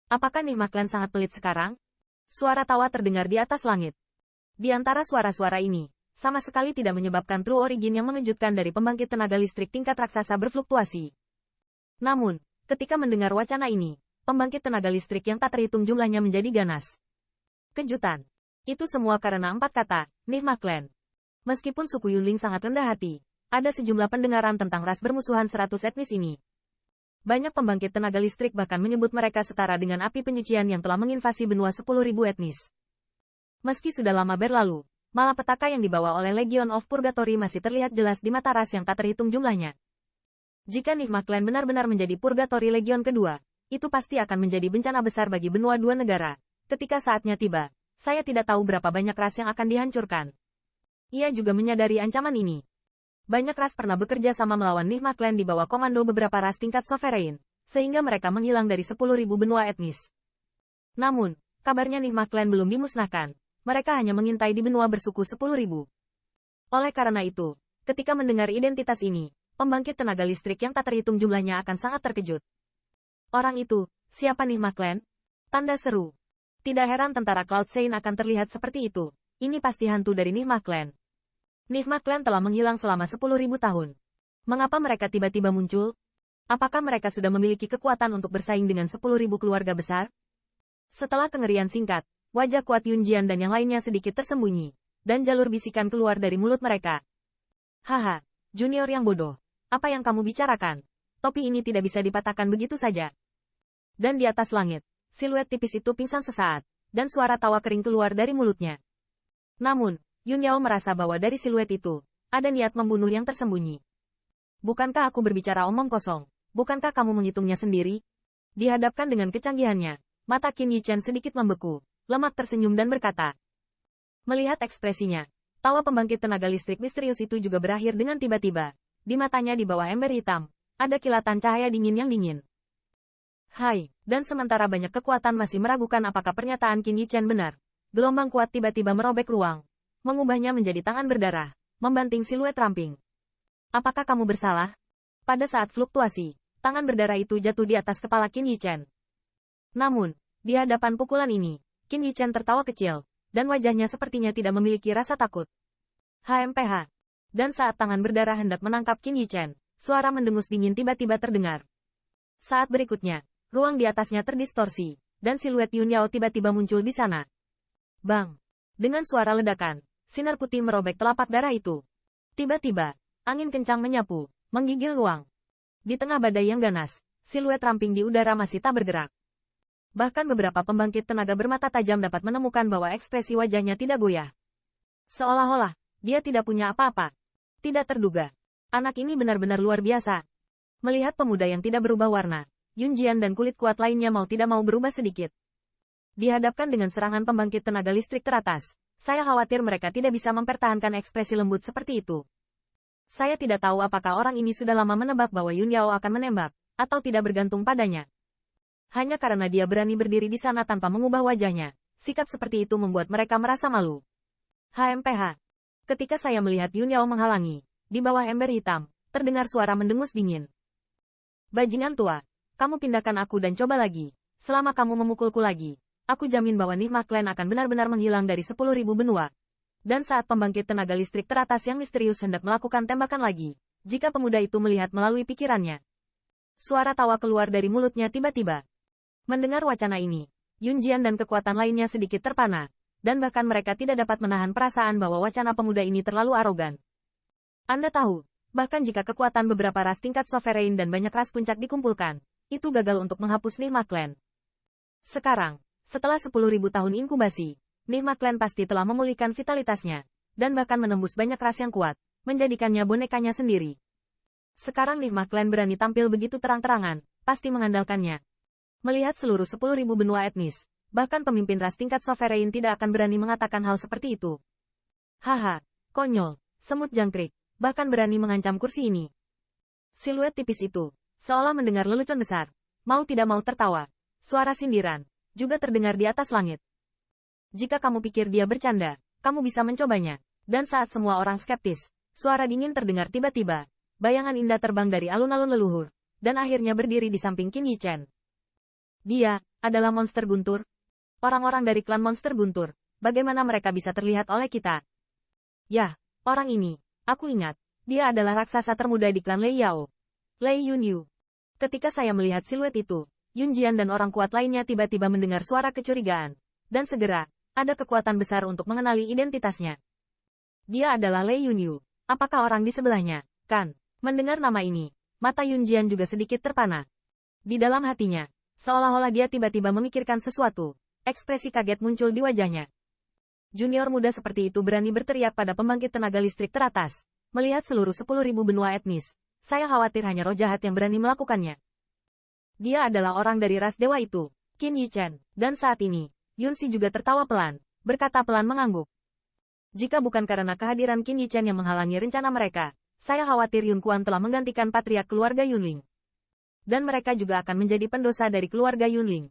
Apakah Nihma Clan sangat pelit sekarang? Suara tawa terdengar di atas langit. Di antara suara-suara ini, sama sekali tidak menyebabkan True Origin yang mengejutkan dari pembangkit tenaga listrik tingkat raksasa berfluktuasi. Namun, ketika mendengar wacana ini, pembangkit tenaga listrik yang tak terhitung jumlahnya menjadi ganas. Kejutan. Itu semua karena 4 kata, Nihma Clan. Meskipun suku Yunling sangat rendah hati, ada sejumlah pendengaran tentang ras bermusuhan 100 etnis ini. Banyak pembangkit tenaga listrik bahkan menyebut mereka setara dengan api penyucian yang telah menginvasi benua 10.000 etnis. Meski sudah lama berlalu, malapetaka yang dibawa oleh Legion of Purgatory masih terlihat jelas di mata ras yang tak terhitung jumlahnya. Jika Nihma Clan benar-benar menjadi Purgatory Legion kedua, itu pasti akan menjadi bencana besar bagi benua dua negara. Ketika saatnya tiba, saya tidak tahu berapa banyak ras yang akan dihancurkan. Ia juga menyadari ancaman ini. Banyak ras pernah bekerja sama melawan Nihma Clan di bawah komando beberapa ras tingkat sovereign, sehingga mereka menghilang dari 10.000 benua etnis. Namun, kabarnya Nihma Clan belum dimusnahkan, mereka hanya mengintai di benua bersuku 10.000. Oleh karena itu, ketika mendengar identitas ini, pembangkit tenaga listrik yang tak terhitung jumlahnya akan sangat terkejut. Orang itu, siapa Nihma Clan? Tanda seru. Tidak heran tentara Cloud Saint akan terlihat seperti itu, ini pasti hantu dari Nihma Clan. Nihma Clan telah menghilang selama 10.000 tahun. Mengapa mereka tiba-tiba muncul? Apakah mereka sudah memiliki kekuatan untuk bersaing dengan 10.000 keluarga besar? Setelah kengerian singkat, wajah kuat Yunjian dan yang lainnya sedikit tersembunyi, dan jalur bisikan keluar dari mulut mereka. Haha, junior yang bodoh. Apa yang kamu bicarakan? Topi ini tidak bisa dipatahkan begitu saja. Dan di atas langit, siluet tipis itu pingsan sesaat, dan suara tawa kering keluar dari mulutnya. Namun, Yun Yao merasa bahwa dari siluet itu, ada niat membunuh yang tersembunyi. Bukankah aku berbicara omong kosong? Bukankah kamu menghitungnya sendiri? Dihadapkan dengan kecanggihannya, mata Qin Yichen sedikit membeku, lemak tersenyum dan berkata. Melihat ekspresinya, tawa pembangkit tenaga listrik misterius itu juga berakhir dengan tiba-tiba. Di matanya di bawah ember hitam, ada kilatan cahaya dingin yang dingin. Hai, dan sementara banyak kekuatan masih meragukan apakah pernyataan Qin Yichen benar, gelombang kuat tiba-tiba merobek ruang. Mengubahnya menjadi tangan berdarah, membanting siluet ramping. Apakah kamu bersalah? Pada saat fluktuasi, tangan berdarah itu jatuh di atas kepala Qin Yichen. Namun, di hadapan pukulan ini, Qin Yichen tertawa kecil, dan wajahnya sepertinya tidak memiliki rasa takut. HMPH. Dan saat tangan berdarah hendak menangkap Qin Yichen, suara mendengus dingin tiba-tiba terdengar. Saat berikutnya, ruang di atasnya terdistorsi, dan siluet Yun Yao tiba-tiba muncul di sana. Bang! Dengan suara ledakan, sinar putih merobek telapak darah itu. Tiba-tiba, angin kencang menyapu, menggigil ruang. Di tengah badai yang ganas, siluet ramping di udara masih tak bergerak. Bahkan beberapa pembangkit tenaga bermata tajam dapat menemukan bahwa ekspresi wajahnya tidak goyah. Seolah-olah, dia tidak punya apa-apa. Tidak terduga. Anak ini benar-benar luar biasa. Melihat pemuda yang tidak berubah warna, Yunjian dan kulit kuat lainnya mau tidak mau berubah sedikit. Dihadapkan dengan serangan pembangkit tenaga listrik teratas, saya khawatir mereka tidak bisa mempertahankan ekspresi lembut seperti itu. Saya tidak tahu apakah orang ini sudah lama menebak bahwa Yun Yao akan menembak, atau tidak bergantung padanya. Hanya karena dia berani berdiri di sana tanpa mengubah wajahnya, sikap seperti itu membuat mereka merasa malu. HMPH. Ketika saya melihat Yun Yao menghalangi, di bawah ember hitam, terdengar suara mendengus dingin. Bajingan tua, kamu pindahkan aku dan coba lagi. Selama kamu memukulku lagi, aku jamin bahwa Nihma Clan akan benar-benar menghilang dari 10.000 benua. Dan saat pembangkit tenaga listrik teratas yang misterius hendak melakukan tembakan lagi, jika pemuda itu melihat melalui pikirannya. Suara tawa keluar dari mulutnya tiba-tiba. Mendengar wacana ini, Yunjian dan kekuatan lainnya sedikit terpana, dan bahkan mereka tidak dapat menahan perasaan bahwa wacana pemuda ini terlalu arogan. Anda tahu, bahkan jika kekuatan beberapa ras tingkat sovereign dan banyak ras puncak dikumpulkan, itu gagal untuk menghapus Nihma Clan. Sekarang, setelah 10.000 tahun inkubasi, Nihma Clan pasti telah memulihkan vitalitasnya, dan bahkan menembus banyak ras yang kuat, menjadikannya bonekanya sendiri. Sekarang Nihma Clan berani tampil begitu terang-terangan, pasti mengandalkannya. Melihat seluruh 10.000 benua etnis, bahkan pemimpin ras tingkat sovereign tidak akan berani mengatakan hal seperti itu. Haha, konyol, semut jangkrik, bahkan berani mengancam kursi ini. Siluet tipis itu, seolah mendengar lelucon besar, mau tidak mau tertawa. Suara sindiran juga terdengar di atas langit. Jika kamu pikir dia bercanda, kamu bisa mencobanya. Dan saat semua orang skeptis, suara dingin terdengar tiba-tiba. Bayangan indah terbang dari alun-alun leluhur, dan akhirnya berdiri di samping Qin Yichen. Dia adalah monster guntur. Orang-orang dari klan monster guntur. Bagaimana mereka bisa terlihat oleh kita? Yah, orang ini. Aku ingat. Dia adalah raksasa termuda di klan Lei Yao. Lei Yunyu. Ketika saya melihat siluet itu, Yun Jian dan orang kuat lainnya tiba-tiba mendengar suara kecurigaan. Dan segera, ada kekuatan besar untuk mengenali identitasnya. Dia adalah Lei Yunyu. Apakah orang di sebelahnya? Kan? Mendengar nama ini, mata Yun Jian juga sedikit terpana. Di dalam hatinya, seolah-olah dia tiba-tiba memikirkan sesuatu. Ekspresi kaget muncul di wajahnya. Junior muda seperti itu berani berteriak pada pembangkit tenaga listrik teratas. Melihat seluruh 10.000 benua etnis, saya khawatir hanya roh jahat yang berani melakukannya. Dia adalah orang dari ras dewa itu, Qin Yichen. Dan saat ini, Yun Si juga tertawa pelan, berkata pelan mengangguk. Jika bukan karena kehadiran Qin Yichen yang menghalangi rencana mereka, saya khawatir Yun Kuan telah menggantikan patriark keluarga Yunling. Dan mereka juga akan menjadi pendosa dari keluarga Yunling.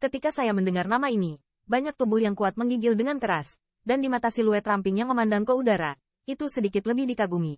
Ketika saya mendengar nama ini, banyak tubuh yang kuat menggigil dengan keras, dan di mata siluet ramping yang memandang ke udara, itu sedikit lebih dikagumi.